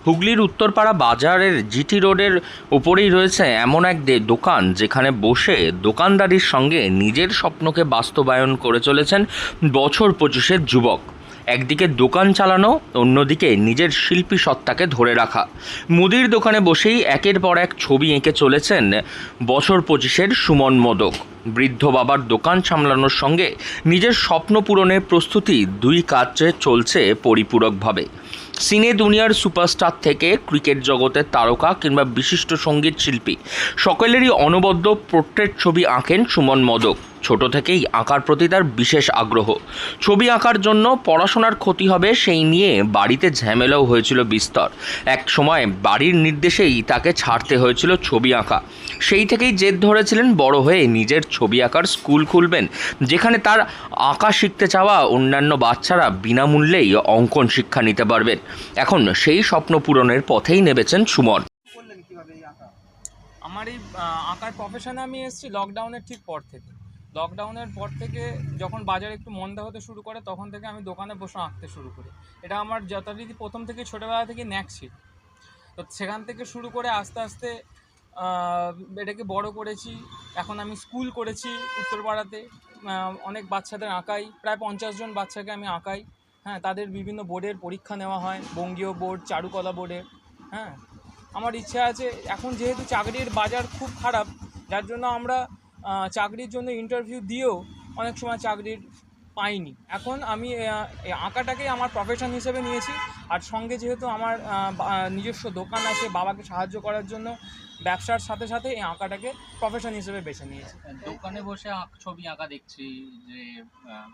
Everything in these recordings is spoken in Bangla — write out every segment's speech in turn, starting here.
হুগলির উত্তরপাড়া বাজারের জিটি রোডের ওপরেই রয়েছে এমন এক দোকান যেখানে বসে দোকানদারির সঙ্গে নিজের স্বপ্নকে বাস্তবায়ন করে চলেছেন বছর 25-এর যুবক। একদিকে দোকান চালানো, অন্যদিকে নিজের শিল্পী সত্তাকে ধরে রাখা। মুদির দোকানে বসেই একের পর এক ছবি এঁকে চলেছেন বছর 25-এর সুমন মোদক। বৃদ্ধ বাবার দোকান সামলানোর সঙ্গে নিজের স্বপ্ন পূরণের প্রস্তুতি, দুই কাজে চলছে পরিপূরকভাবে। সিনে দুনিয়ার সুপারস্টার থেকে ক্রিকেট জগতের তারকা কিংবা বিশিষ্ট সঙ্গীত শিল্পী, সকলেরই অনবদ্য পোর্ট্রেট ছবি আঁকেন সুমন মোদক। ছোট থেকেই আঁকার প্রতি তার বিশেষ আগ্রহ। ছবি আঁকার জন্য পড়াশোনার ক্ষতি হবে সেই নিয়ে বাড়িতে ঝামেলাও হয়েছিল বিস্তর। এক সময় বাড়ির নির্দেশেই তাকে ছাড়তে হয়েছিল ছবি আঁকা। সেই থেকেই জেদ ধরেছিলেন বড় হয়ে নিজের ছবি আঁকার স্কুল খুলবেন, যেখানে তার আঁকা শিখতে চাওয়া অন্যান্য বাচ্চারা বিনামূল্যেই অঙ্কন শিক্ষা নিতে পারবেন। এখন সেই স্বপ্ন পূরণের পথেই নেমেছেন সুমন। আমার এই আঁকার প্রফেশনে আমি এসেছি লকডাউনের ঠিক পর থেকে। লকডাউনের পর থেকে যখন বাজারে একটু মন্দা হতে শুরু করে, তখন থেকে আমি দোকানে বসে আঁকতে শুরু করি। এটা আমার যথারীতি প্রথম থেকে ছোটোবেলা থেকে ন্যাক ছিল। তো সেখান থেকে শুরু করে আস্তে আস্তে এটাকে বড় করেছি। এখন আমি স্কুল করেছি উত্তরপাড়াতে, অনেক বাচ্চাদের আঁকাই, প্রায় 50 জন বাচ্চাকে আমি আঁকাই। হ্যাঁ, তাদের বিভিন্ন বোর্ডের পরীক্ষা নেওয়া হয়, বঙ্গীয় বোর্ড, চারুকলা বোর্ডের। হ্যাঁ, আমার ইচ্ছা আছে, এখন যেহেতু চাকরির বাজার খুব খারাপ, যার জন্য আমরা চাকরির জন্য ইন্টারভিউ দিয়েও অনেক সময় চাকরির পাইনি। এখন আমি এই আঁকাটাকেই আমার প্রফেশন হিসেবে নিয়েছি। আর সঙ্গে যেহেতু আমার নিজস্ব দোকান আছে, বাবাকে সাহায্য করার জন্য ব্যবসার সাথে সাথে এই আঁকাটাকে প্রফেশন হিসেবে বেছে নিয়েছি। দোকানে বসে ছবি আঁকা দেখছি যে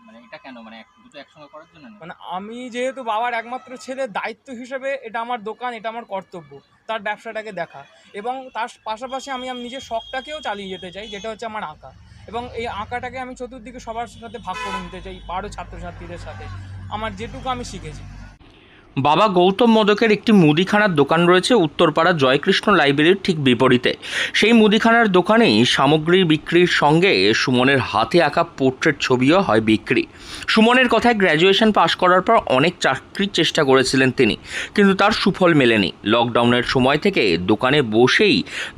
মানে এটা কেন, মানে দুটো একসঙ্গে করার জন্য না? মানে আমি যেহেতু বাবার একমাত্র ছেলে, দায়িত্ব হিসেবে এটা আমার দোকান, এটা আমার কর্তব্য তার ব্যবসাটাকে দেখা, এবং তার পাশাপাশি আমি নিজের শখটাকেও চালিয়ে যেতে চাই, যেটা হচ্ছে আমার আঁকা। এবং এই আঁকাটাকে আমি চতুর্দিকে সবার সাথে ভাগ করে নিতে চাই, আরও ছাত্রছাত্রীদের সাথে আমার যেটুকু আমি শিখেছি। বাবা গৌতম মোদকের একটি মুদিখানার দোকান রয়েছে উত্তরপাড়া জয়কৃষ্ণ লাইব্রেরির ঠিক বিপরীতে। সেই মুদিখানার দোকানেই সামগ্রী বিক্রির সঙ্গে সুমনের হাতে আঁকা পোর্ট্রেট ছবিও হয় বিক্রি। সুমনের কথায় গ্র্যাজুয়েশন পাশ করার পর অনেক চাকরির চেষ্টা করেছিলেন তিনি, কিন্তু তার সুফল মেলেনি। লকডাউনের সময় থেকে দোকানে বসেই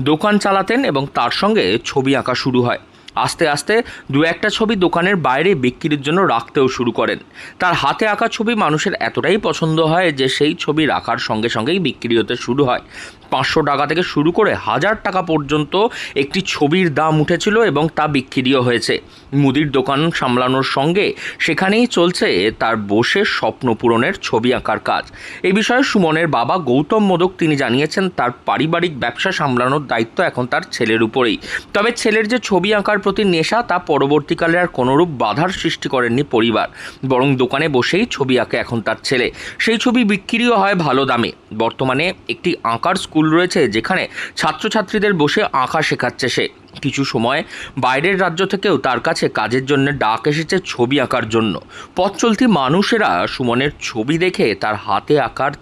দোকান চালাতেন এবং তার সঙ্গে ছবি আঁকা শুরু হয়। আস্তে আস্তে দু একটা ছবি দোকানের বাইরে বিক্রির জন্য রাখতেও শুরু করেন। তার হাতে আঁকা ছবি মানুষের এতটাই পছন্দ হয় যে সেই ছবি রাখার সঙ্গে সঙ্গেই বিক্রি হতে শুরু হয়। 500 টাকা থেকে শুরু করে 1000 টাকা পর্যন্ত একটি ছবির দাম উঠেছিল এবং তা বিক্রিও হয়েছে। মুদির দোকান সামলানোর সঙ্গে সেখানেই চলছে তার বসে স্বপ্ন পূরণের ছবি আঁকার কাজ। এই বিষয়ে সুমনের বাবা গৌতম মোদক তিনি জানিয়েছেন, তার পারিবারিক ব্যবসা সামলানোর দায়িত্ব এখন তার ছেলের উপরেই। তবে ছেলের যে ছবি আঁকার প্রতি নেশা, তা পরবর্তীকালে আর কোনোরূপ বাধার সৃষ্টি করেননি পরিবার, বরং দোকানে বসেই ছবি আঁকে এখন তার ছেলে। সেই ছবি বিক্রিও হয় ভালো দামে। বর্তমানে একটি আঁকার স্কুল রয়েছে, যেখানে ছাত্রছাত্রীদের বসে আঁকা শেখাচ্ছে সে। কিছু সময় বাইরের রাজ্য থেকেও তার কাছে কাজের জন্য ডাক এসেছে ছবি আঁকার জন্য। পথ চলতি মানুষেরা সুমনের ছবি দেখে, তার হাতে আঁকার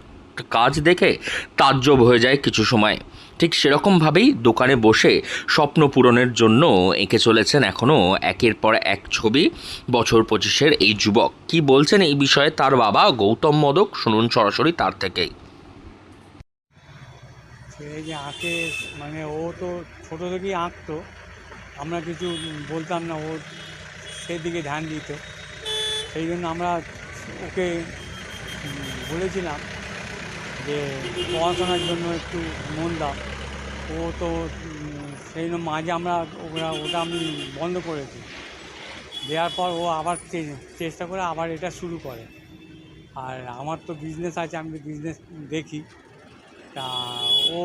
কাজ দেখে তাজ্জব হয়ে যায় কিছু সময়। ঠিক সেরকমভাবেই দোকানে বসে স্বপ্ন পূরণের জন্য এঁকে চলেছেন এখনও একের পর এক ছবি বছর 25-এর এই যুবক। কি বলছেন এই বিষয়ে তার বাবা গৌতম মোদক, শুনুন সরাসরি তার থেকেই। সে যে আঁকে, মানে ও তো ছোটো থেকেই আঁকতো, আমরা কিছু বলতাম না, ও সেদিকে ধ্যান দিত। সেই জন্য আমরা ওকে বলেছিলাম যে পড়াশোনার জন্য একটু মন দাও। ও তো সেই জন্য মাঝে ওটা আমি বন্ধ করেছি। দেওয়ার পর ও আবার চেষ্টা করে আবার এটা শুরু করে। আর আমার তো বিজনেস আছে, আমি বিজনেস দেখি। তা ও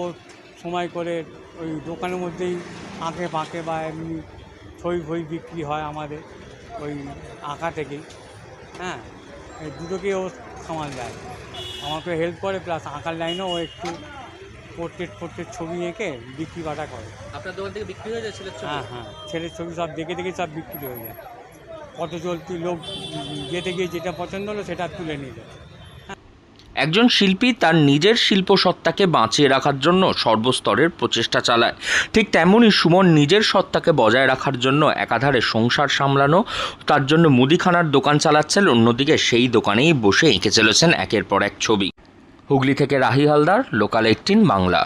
সময় করে ওই দোকানের মধ্যেই আঁকে ফাঁকে বা এমনি ছবি ফই বিক্রি হয় আমাদের ওই আঁকা থেকেই। হ্যাঁ, এই দুটোকেই ও সামাল দেয়, আমাকে হেল্প করে, প্লাস আঁকার লাইনেও ও একটু পোর্ট্রেট ছবি এঁকে বিক্রি বাটা করে। আপনার দোকান থেকে বিক্রি হয়ে যায় ছেলের ছবি? হ্যাঁ, ছেলের ছবি সব দেখে দেখে সব বিক্রি হয়ে যায়। কত চলতি লোক যেতে গিয়ে যেটা পছন্দ হলো সেটা তুলে নিয়ে যায়। একজন শিল্পী তার নিজের শিল্পসত্তাকে বাঁচিয়ে রাখার জন্য সর্বস্তরের প্রচেষ্টা চালায়। ঠিক তেমনই সুমন নিজের সত্তাকে বজায় রাখার জন্য একাধারে সংসার সামলানো, তার জন্য মুদিখানার দোকান চালাচ্ছেন, অন্যদিকে সেই দোকানেই বসে এঁকে চলেছেন একের পর এক ছবি। হুগলি থেকে রাহি হালদার, লোকাল 18 বাংলা।